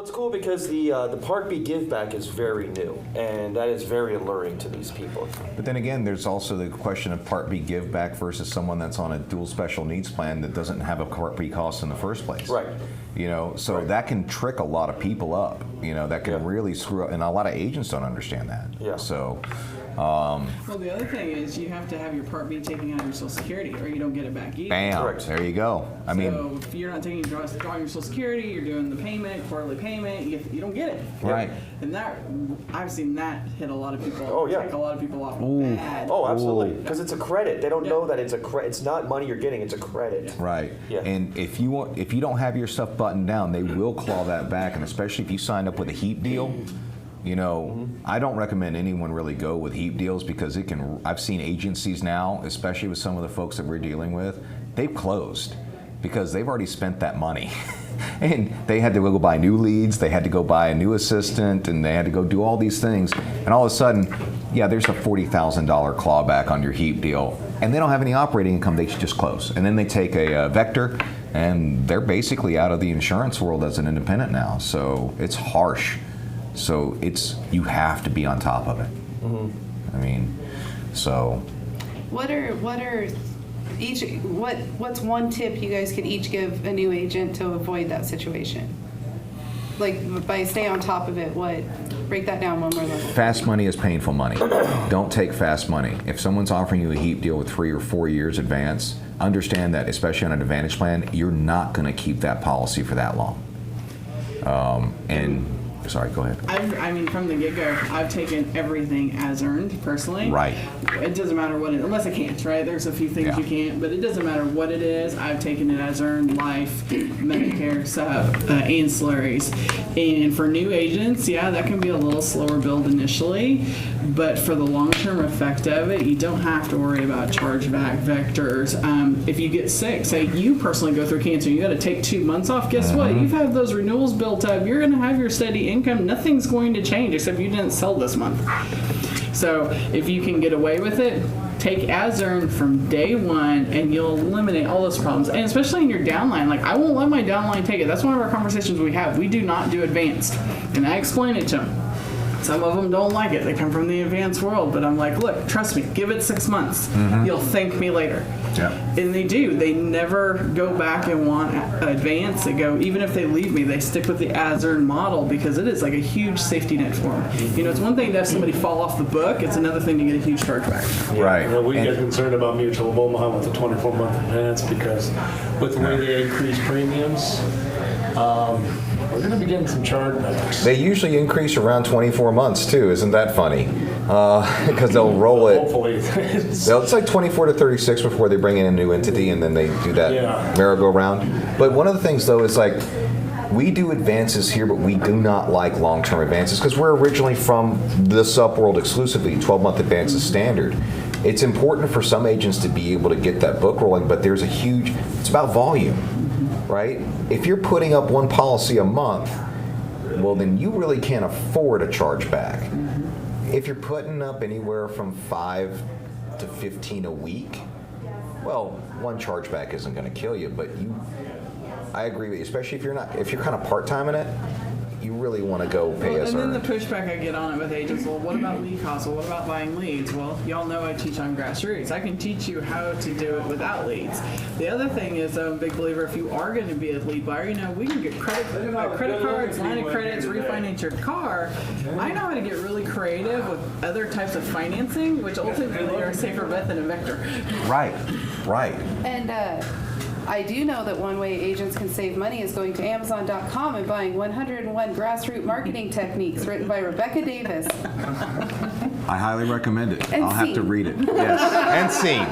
it's cool because the Part B give back is very new, and that is very alluring to these people. But then again, there's also the question of Part B give back versus someone that's on a dual special needs plan that doesn't have a Part B cost in the first place. Right. You know, so that can trick a lot of people up. You know, that can really screw up, and a lot of agents don't understand that. Yeah. So. Well, the other thing is you have to have your Part B taken out of your Social Security, or you don't get it back either. Bam. Correct. There you go. I mean, so if you're not taking drawing your Social Security, you're doing the payment, quarterly payment, you don't get it. Right. And that I've seen that hit a lot of people. Oh, yeah. Take a lot of people off. Ooh. Bad. Oh, absolutely. Because it's a credit. They don't know that it's a credit. It's not money you're getting. It's a credit. right. Yeah. And if you don't have your stuff buttoned down, they will claw that back. And especially if you signed up with a heap deal, you know, I don't recommend anyone really go with heap deals because it can. I've seen agencies now, especially with some of the folks that we're dealing with, they've closed because they've already spent that money. And they had to go buy new leads, they had to go buy a new assistant, and they had to go do all these things. And all of a sudden, yeah, there's a $40,000 clawback on your heap deal. And they don't have any operating income, they should just close. And then they take a vector, and they're basically out of the insurance world as an independent now. So it's harsh. So you have to be on top of it. I mean, so. What's one tip you guys could each give a new agent to avoid that situation? Like, by stay on top of it, break that down one more level. Fast money is painful money. Don't take fast money. If someone's offering you a heap deal with 3 or 4 years advance, understand that, especially on an Advantage plan, you're not going to keep that policy for that long. Sorry, go ahead. I mean, from the get-go, I've taken everything as earned, personally. Right. It doesn't matter what unless I can't, right? There's a few things you can't, but it doesn't matter what it is. I've taken it as earned, life, Medicare, sub, ancillaries. And for new agents, that can be a little slower build initially, but for the long-term effect of it, you don't have to worry about chargeback vectors. If you get sick, say you personally go through cancer, you got to take 2 months off, guess what? You've had those renewals built up. You're going to have your steady income. Nothing's going to change except you didn't sell this month. So if you can get away with it, take as earned from day one, and you'll eliminate all those problems. And especially in your downline, like I won't let my downline take it. That's one of our conversations we have. We do not do advanced, and I explain it to them. Some of them don't like it. They come from the advanced world, but I'm like, look, trust me, give it 6 months. You'll thank me later. Yeah. And they do. They never go back and want advance. They go, even if they leave me, they stick with the as-earned model because it is like a huge safety net for them. You know, it's one thing to have somebody fall off the book. It's another thing to get a huge chargeback. Right. You know, we get concerned about Mutual of Omaha with the 24-month advance because with the way they increase premiums, we're going to be getting some chargebacks. They usually increase around 24 months too. Isn't that funny? Because they'll roll it. Hopefully. It's like 24 to 36 before they bring in a new entity, and then they do that merry-go-round. But one of the things, though, is like we do advances here, but we do not like long-term advances because we're originally from the sup world exclusively. 12-month advance is standard. It's important for some agents to be able to get that book rolling, but there's it's about volume, right? If you're putting up one policy a month, well, then you really can't afford a chargeback. If you're putting up anywhere from 5 to 15 a week, well, one chargeback isn't going to kill you, but I agree with you, especially if you're kind of part-time in it, you really want to go pay as earned. earned. And then the pushback I get on it with agents, well, what about lead costs? Well, what about buying leads? Well, y'all know I teach on grassroots. I can teach you how to do it without leads. The other thing is, I'm a big believer, if you are going to be a lead buyer, we can get credit cards, line of credits, refinance your car. I know how to get really creative with other types of financing, which ultimately are a safer bet than a vector. Right. And I do know that one way agents can save money is going to Amazon.com and buying 101 Grassroots Marketing Techniques written by Rebecca Davis. I highly recommend it. And I'll have to read it. Yes. And seen.